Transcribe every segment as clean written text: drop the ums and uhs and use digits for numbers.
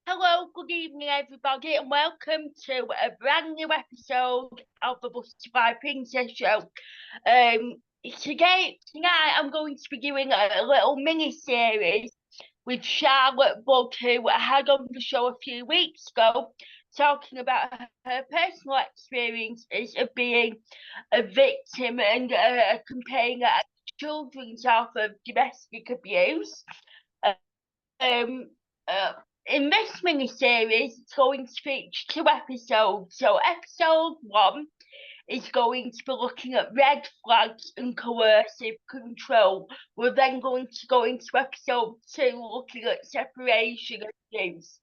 Hello, good evening, everybody, and welcome to a brand new episode of the Butterfly Princess Show. Tonight, I'm going to be doing a little mini series with Charlotte Budd, who I had on the show a few weeks ago, talking about her personal experiences of being a victim and comparing her children's off of domestic abuse. Um, uh, in this mini-series, it's going to feature 2 episodes. So episode 1 is going to be looking at red flags and coercive control. We're then going to go into episode 2, looking at separation abuse.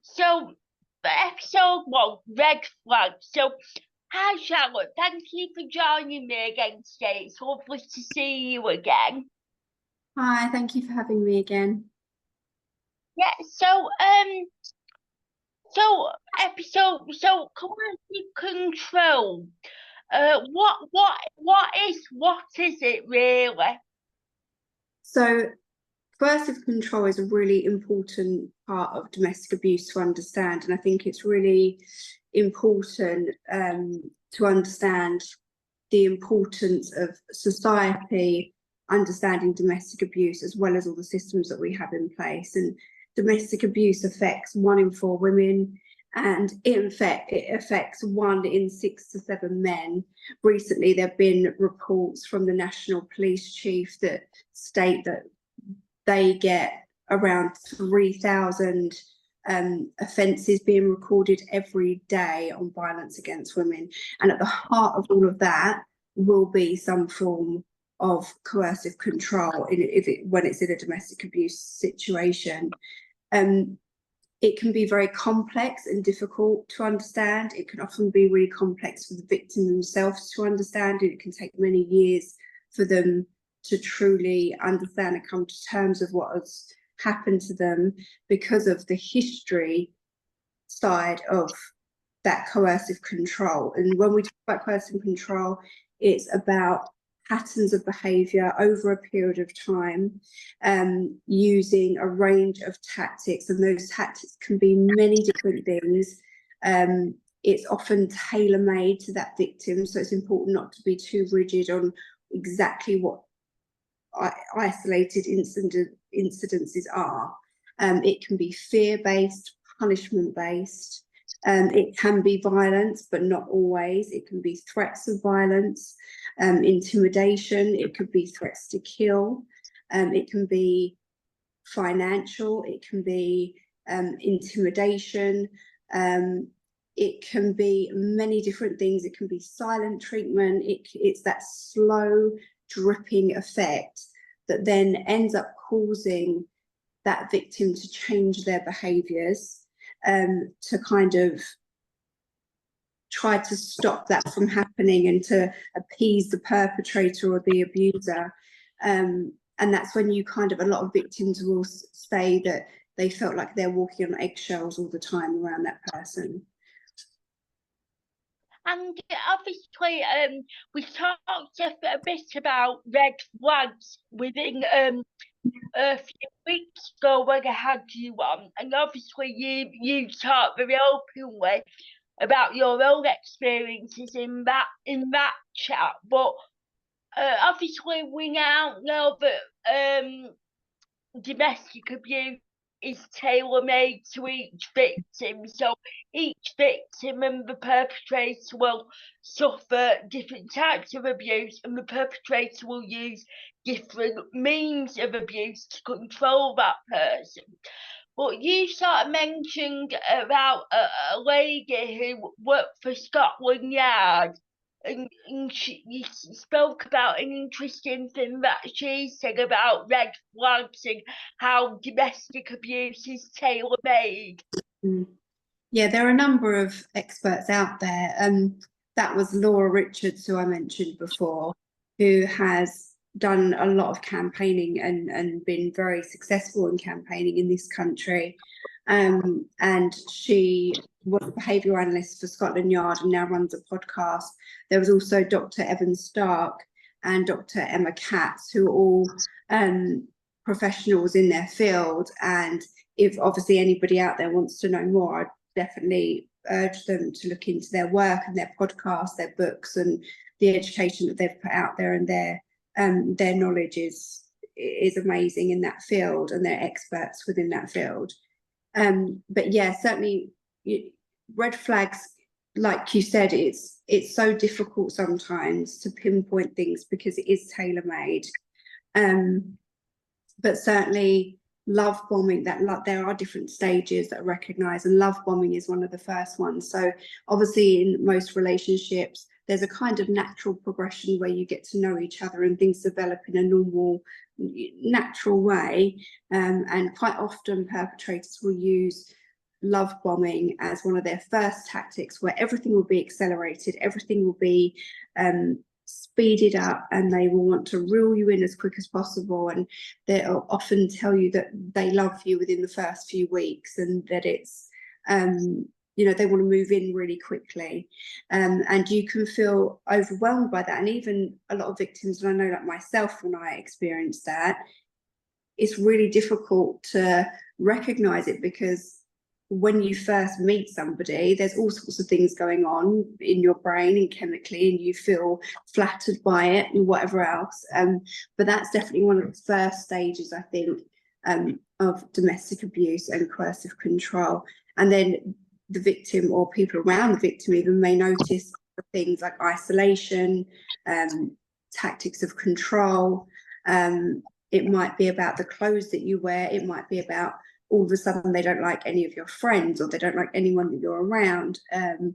So, for episode 1, red flags. So, hi Charlotte, thank you for joining me again today. It's lovely to see you again. Hi, thank you for having me again. Yeah, so coercive control. What is it really? So, coercive control is a really important part of domestic abuse to understand, and I think it's really important to understand the importance of society understanding domestic abuse as well as all the systems that we have in place. And domestic abuse affects 1 in 4 women, and in fact it affects 1 in 6 to 7 men. Recently there have been reports from the National Police Chief that state that they get around 3,000 offences being recorded every day on violence against women, and at the heart of all of that will be some form of coercive control when it's in a domestic abuse situation. It can be very complex and difficult to understand. It can often be really complex for the victim themselves to understand, and it can take many years for them to truly understand and come to terms with what has happened to them because of the history side of that coercive control. And when we talk about coercive control, it's about patterns of behaviour over a period of time, using a range of tactics, and those tactics can be many different things. It's often tailor-made to that victim, so it's important not to be too rigid on exactly what isolated incidences are. It can be fear-based, punishment-based. It can be violence, but not always. It can be threats of violence, intimidation. It could be threats to kill. It can be financial. It can be intimidation. It can be many different things. It can be silent treatment. It's that slow dripping effect that then ends up causing that victim to change their behaviours, to kind of try to stop that from happening and to appease the perpetrator or the abuser. And that's when a lot of victims will say that they felt like they're walking on eggshells all the time around that person. And obviously, we talked a bit about red flags within a few weeks ago when I had you on, and obviously you talked very openly about your own experiences in that chat. But obviously, we now know that domestic abuse is tailor-made to each victim, so each victim and the perpetrator will suffer different types of abuse, and the perpetrator will use different means of abuse to control that person. But you sort of mentioned about a lady who worked for Scotland Yard, and you spoke about an interesting thing that she said about red flags and how domestic abuse is tailor-made. Yeah, there are a number of experts out there. That was Laura Richards, who I mentioned before, who has done a lot of campaigning and been very successful in campaigning in this country. And she was a behavioural analyst for Scotland Yard and now runs a podcast. There was also Dr. Evan Stark and Dr. Emma Katz, who all professionals in their field. And if obviously anybody out there wants to know more, I'd definitely urge them to look into their work and their podcasts, their books, and the education that they've put out there, and their knowledge is amazing in that field, and they're experts within that field. But yeah, certainly red flags, like you said, it's so difficult sometimes to pinpoint things because it is tailor-made. But certainly love bombing, there are different stages that are recognized, and love bombing is one of the first ones. So obviously in most relationships there's a kind of natural progression where you get to know each other and things develop in a normal, natural way, and quite often perpetrators will use love bombing as one of their first tactics, where everything will be accelerated, everything will be speeded up, and they will want to reel you in as quick as possible, and they'll often tell you that they love you within the first few weeks, and that it's they want to move in really quickly, and you can feel overwhelmed by that. And even a lot of victims, and I know like myself, when I experienced that, it's really difficult to recognize it, because when you first meet somebody, there's all sorts of things going on in your brain and chemically, and you feel flattered by it and whatever else. But that's definitely one of the first stages, I think, of domestic abuse and coercive control. And then the victim, or people around the victim even, may notice things like isolation, tactics of control. It might be about the clothes that you wear. It might be about all of a sudden they don't like any of your friends, or they don't like anyone that you're around, and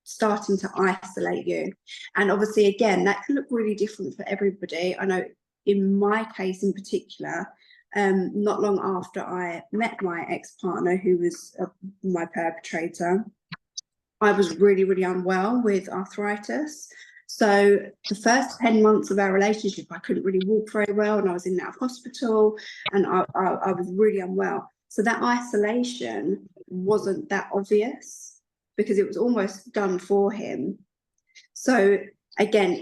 starting to isolate you. And obviously, again, that can look really different for everybody. I know in my case in particular, not long after I met my ex-partner, who was my perpetrator, I was really, really unwell with arthritis. So the first 10 months of our relationship, I couldn't really walk very well, and I was in and out of hospital, and I was really unwell. So that isolation wasn't that obvious, because it was almost done for him. So again,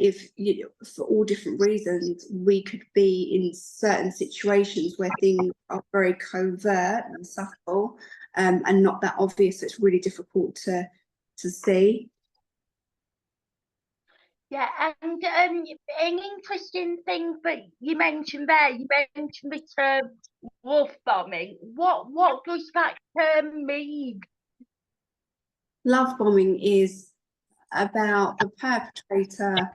for all different reasons, we could be in certain situations where things are very covert and subtle, and not that obvious. So it's really difficult to see. Yeah, and an interesting thing that you mentioned there, you mentioned the term love bombing. What does that term mean? Love bombing is about the perpetrator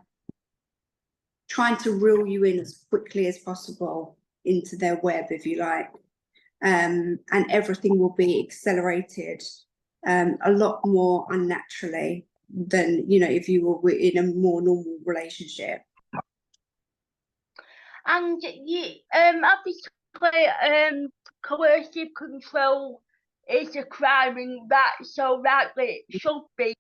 trying to reel you in as quickly as possible into their web, if you like, and everything will be accelerated a lot more unnaturally than if you were in a more normal relationship. And obviously, coercive control is a crime, and that so rightly it should be,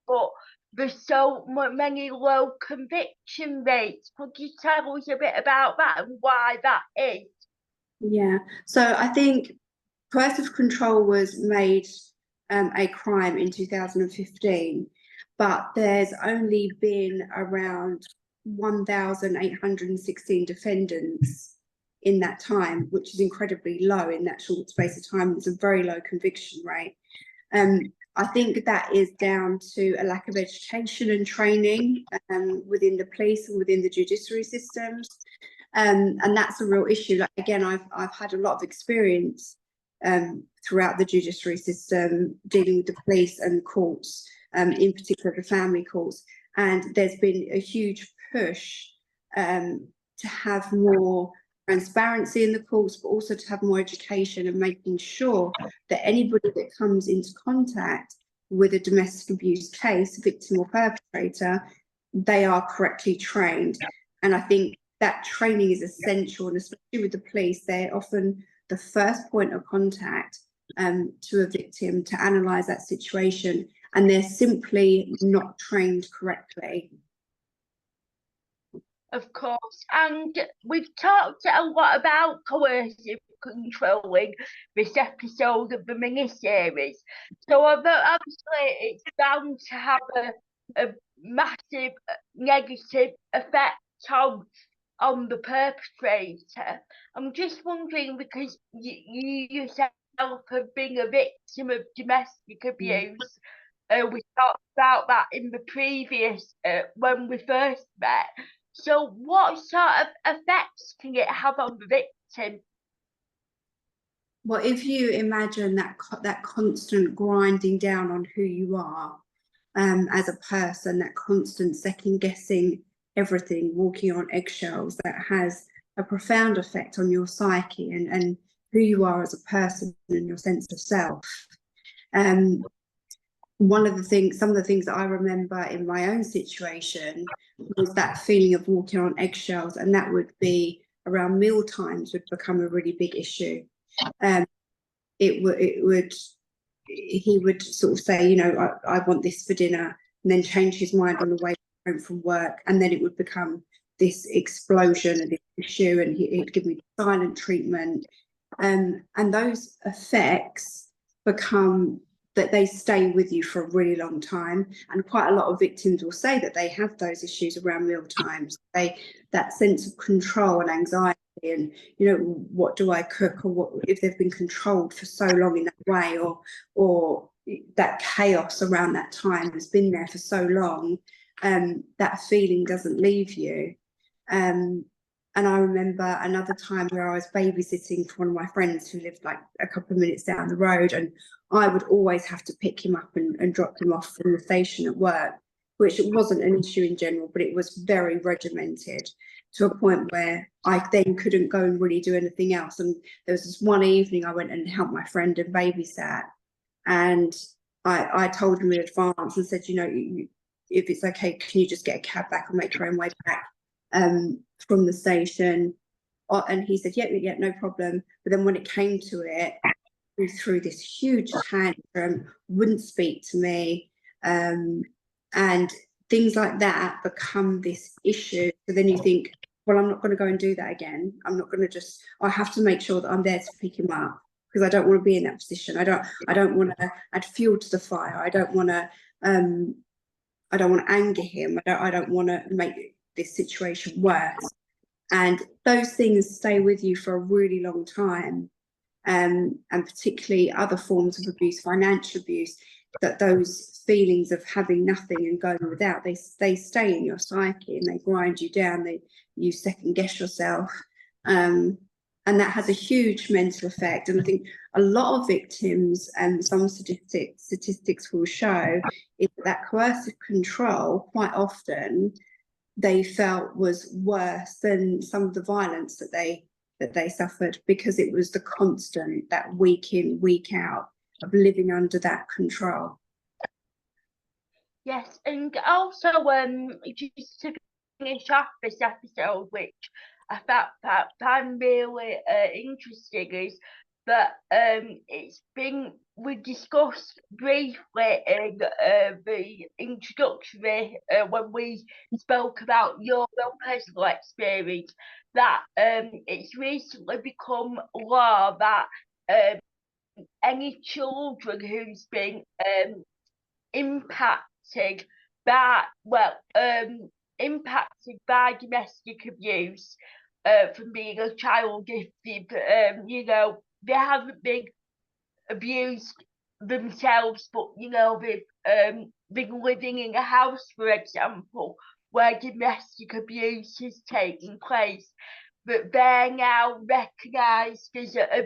but there's so many low conviction rates. Could you tell us a bit about that and why that is? Yeah, so I think coercive control was made a crime in 2015, but there's only been around 1,816 defendants in that time, which is incredibly low in that short space of time. It's a very low conviction rate. I think that is down to a lack of education and training within the police and within the judiciary systems. And that's a real issue. Like, again, I've had a lot of experience throughout the judiciary system dealing with the police and courts, in particular the family courts. And there's been a huge push to have more transparency in the courts, but also to have more education and making sure that anybody that comes into contact with a domestic abuse case, victim or perpetrator, they are correctly trained. And I think that training is essential, and especially with the police, they're often the first point of contact to a victim to analyse that situation, and they're simply not trained correctly. Of course, and we've talked a lot about coercive controlling this episode of the miniseries. So obviously it's bound to have a massive negative effect on on the perpetrator. I'm just wondering, because you yourself have been a victim of domestic abuse. We talked about that in the previous, when we first met. So what sort of effects can it have on the victim? Well, if you imagine that constant grinding down on who you are as a person, that constant second guessing everything, walking on eggshells, that has a profound effect on your psyche and who you are as a person and your sense of self. Some of the things that I remember in my own situation was that feeling of walking on eggshells, and that would be around meal times would become a really big issue. He would sort of say, you know, I want this for dinner, and then change his mind on the way home from work, and then it would become this explosion of this issue, and he'd give me silent treatment, and those effects become that they stay with you for a really long time. And quite a lot of victims will say that they have those issues around meal times. That sense of control and anxiety, and you know, what do I cook, or what if they've been controlled for so long in that way, or that chaos around that time has been there for so long, that feeling doesn't leave you. And I remember another time where I was babysitting for one of my friends who lived like a couple of minutes down the road, and I would always have to pick him up and drop him off from the station at work, which wasn't an issue in general, but it was very regimented to a point where I then couldn't go and really do anything else. And there was this one evening I went and helped my friend and babysat, and I told him in advance and said, you know, if it's okay, can you just get a cab back and make your own way back from the station? And he said, yeah, no problem. But then when it came to it, he threw this huge tantrum, wouldn't speak to me, and things like that become this issue. So then you think, well, I'm not going to go and do that again. I'm not going to I have to make sure that I'm there to pick him up, because I don't want to be in that position. I don't want to add fuel to the fire. I don't want to anger him. I don't want to make this situation worse. And those things stay with you for a really long time. And particularly other forms of abuse, financial abuse, that those feelings of having nothing and going without, they stay in your psyche and they grind you down. You second guess yourself, and that has a huge mental effect. And I think a lot of victims, and some statistics will show, is that coercive control quite often they felt was worse than some of the violence that they suffered, because it was the constant, that week in, week out of living under that control. Yes, and also just to finish off this episode, which I found really interesting, is that we discussed briefly in the introductory when we spoke about your own personal experience, that it's recently become law that any children who's been impacted by domestic abuse from being a child, if you know, they haven't been abused themselves, but you know, they've been living in a house, for example, where domestic abuse is taking place, but they're now recognised as a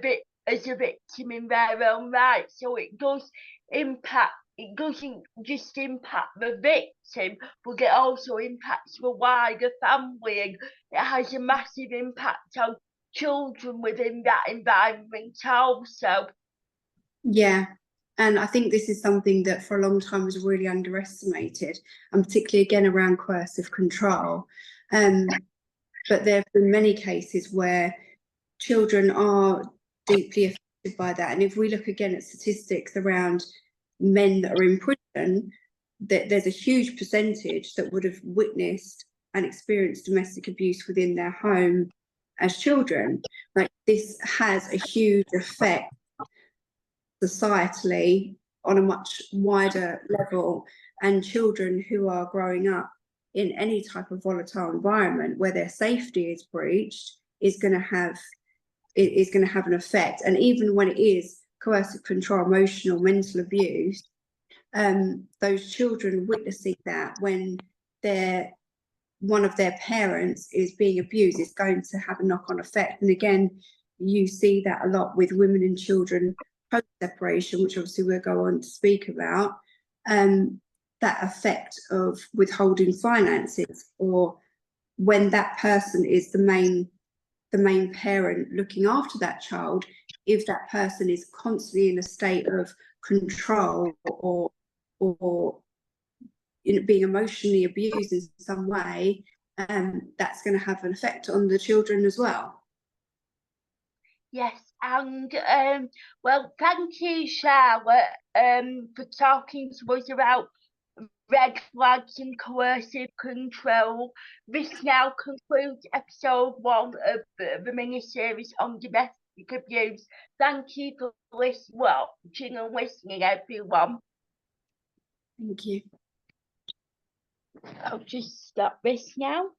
victim in their own right. So it does impact. It doesn't just impact the victim, but it also impacts the wider family, and it has a massive impact on children within that environment also. Yeah, and I think this is something that for a long time was really underestimated, and particularly again around coercive control. But there have been many cases where children are deeply affected by that. And if we look again at statistics around men that are in prison, there's a huge percentage that would have witnessed and experienced domestic abuse within their home as children. Like, this has a huge effect societally on a much wider level, and children who are growing up in any type of volatile environment where their safety is breached is going to have an effect. And even when it is coercive control, emotional, mental abuse, those children witnessing that when one of their parents is being abused, is going to have a knock-on effect. And again, you see that a lot with women and children post-separation, which obviously we'll go on to speak about, that effect of withholding finances, or when that person is the main parent looking after that child, if that person is constantly in a state of control or being emotionally abused in some way, that's going to have an effect on the children as well. Yes, and well, thank you, Charlotte, for talking to us about red flags and coercive control. This now concludes episode 1 of the mini-series on domestic abuse. Thank you for watching and listening, everyone. Thank you. I'll just stop this now.